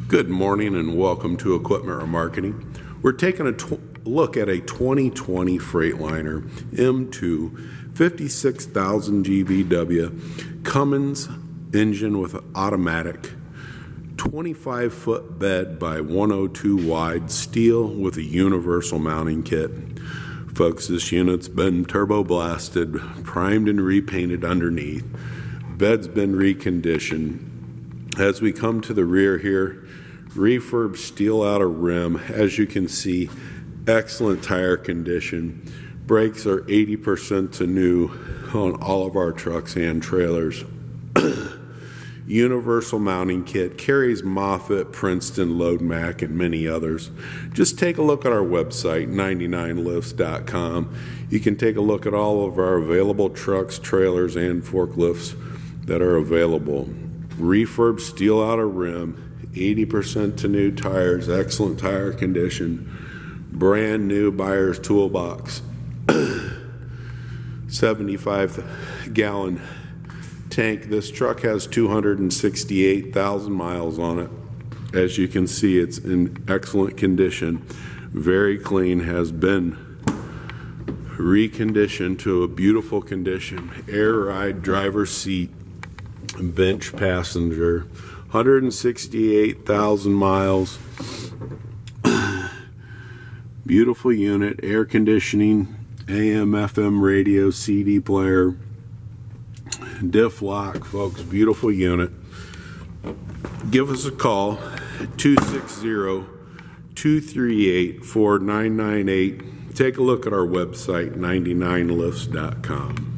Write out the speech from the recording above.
Good morning and welcome to Equipment Remarketing. We're taking a look at a 2020 Freightliner M2 56,000 GVW Cummins engine with automatic, 25-foot bed by 102 wide, steel with a universal mounting kit. Folks, this unit's been turbo blasted, primed and repainted underneath. Bed's been reconditioned. As we come to the rear here, refurb steel outer rim. As you can see, excellent tire condition. Brakes are 80% to new on all of our trucks and trailers. Universal mounting kit, carries Moffett, Princeton, Load Mac, and many others. Just take a look at our website, 99lifts.com. You can take a look at all of our available trucks, trailers, and forklifts that are available. Refurb steel outer rim, 80% to new tires, excellent tire condition, brand new buyer's toolbox, 75-gallon tank. This truck has 268,000 miles on it. As you can see, it's in excellent condition, very clean, has been reconditioned to a beautiful condition. Air ride, driver's seat, bench passenger, 168,000 miles. Beautiful unit, air conditioning, AM, FM radio, CD player, diff lock, folks. Beautiful unit. Give us a call at 260-238-4998. Take a look at our website, 99lifts.com.